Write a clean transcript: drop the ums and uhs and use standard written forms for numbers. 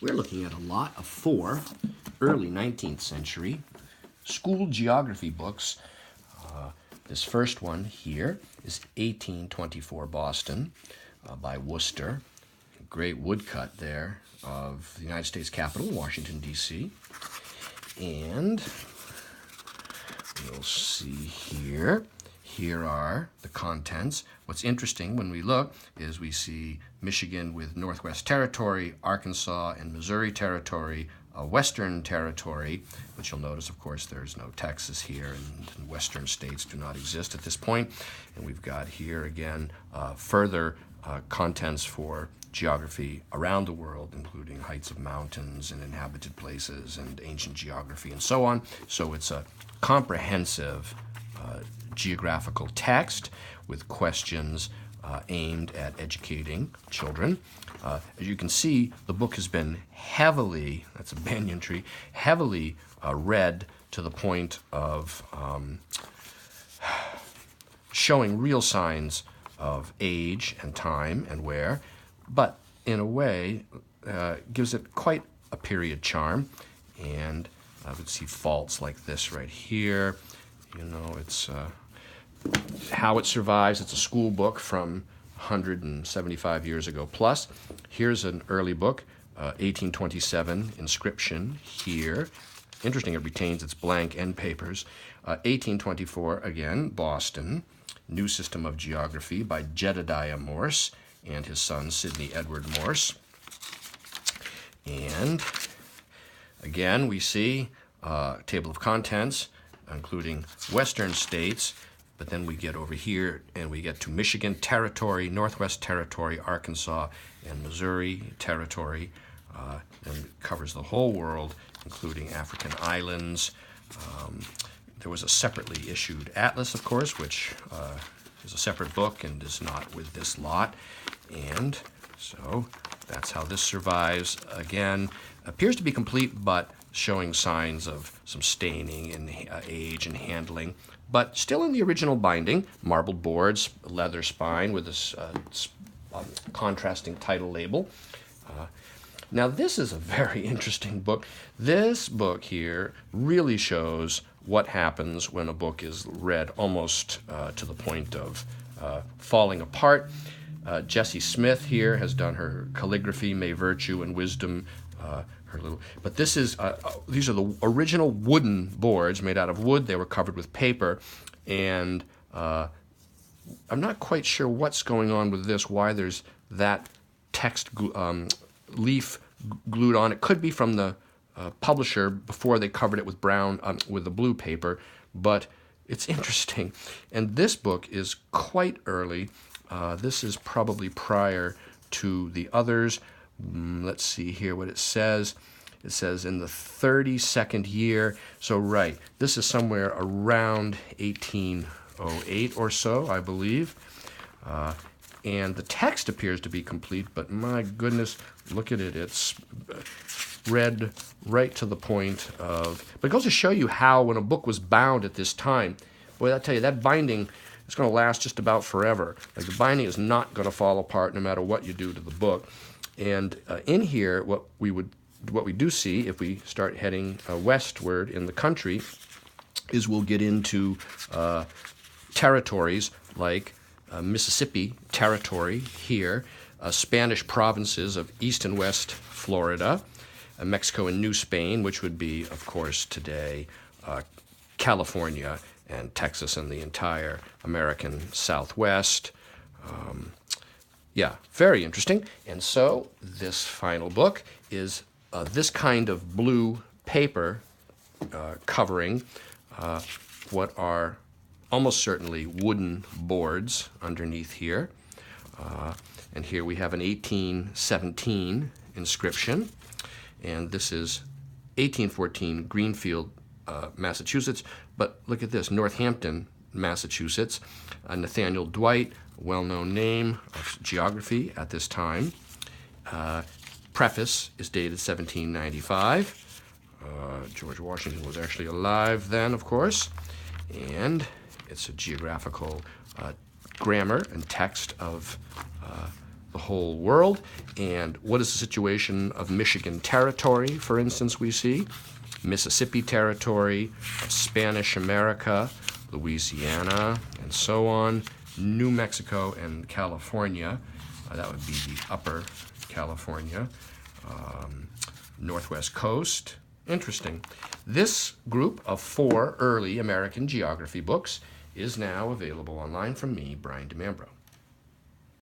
We're looking at a lot of 4 early 19th century school geography books. This first one here is 1824 Boston by Worcester. A great woodcut there of the United States Capitol, Washington, D.C. And you'll see here are the contents. What's interesting when we look is we see Michigan with Northwest Territory, Arkansas and Missouri Territory, Western Territory, but you'll notice, of course, there's no Texas here, and Western states do not exist at this point. And we've got here again further contents for geography around the world, including heights of mountains and inhabited places and ancient geography and so on. So it's a comprehensive geographical text with questions aimed at educating children. As you can see, the book has been heavily, that's a banyan tree, heavily read to the point of showing real signs of age and time and wear, but in a way gives it quite a period charm. And I would see faults like this right here. You know, it's how it survives. It's a school book from 175 years ago plus. Here's an early book, 1827, inscription here. Interesting, it retains its blank end papers. 1824, again, Boston, New System of Geography by Jedediah Morse and his son Sidney Edward Morse. And again, we see table of contents, including Western states, but then we get over here and we get to Michigan Territory, Northwest Territory, Arkansas, and Missouri Territory, and it covers the whole world, including African islands. There was a separately issued atlas, of course, which is a separate book and is not with this lot. And so that's how this survives. Again, appears to be complete, but showing signs of some staining and age and handling, but still in the original binding, marbled boards, leather spine with this contrasting title label. Now this is a very interesting book. This book here really shows what happens when a book is read almost to the point of falling apart. Jessie Smith here has done her calligraphy, May Virtue and Wisdom, but this is these are the original wooden boards made out of wood. They were covered with paper, and I'm not quite sure what's going on with this, why there's that text leaf glued on. It could be from the publisher before they covered it with brown with the blue paper, but it's interesting. And this book is quite early. This is probably prior to the others. Let's see here what it says. It says in the 32nd year. So right, this is somewhere around 1808 or so, I believe. And the text appears to be complete, but my goodness, look at it. It's read right to the point of... But it goes to show you how, when a book was bound at this time, boy, I tell you, that binding is going to last just about forever. Like, the binding is not going to fall apart no matter what you do to the book. And in here, what we do see, if we start heading westward in the country, is we'll get into territories like Mississippi Territory here, Spanish provinces of East and West Florida, Mexico and New Spain, which would be, of course, today California and Texas and the entire American Southwest. Yeah, very interesting. And so this final book is this kind of blue paper covering what are almost certainly wooden boards underneath here. And here we have an 1817 inscription. And this is 1814 Greenfield, Massachusetts. But look at this, Northampton, Massachusetts. Nathaniel Dwight, well-known name of geography at this time. Preface is dated 1795. George Washington was actually alive then, of course. And it's a geographical grammar and text of the whole world. And what is the situation of Michigan Territory, for instance, we see? Mississippi Territory, Spanish America, Louisiana, and so on, New Mexico and California. That would be the upper California, Northwest Coast. Interesting. This group of 4 early American geography books is now available online from me, Brian DeMambro.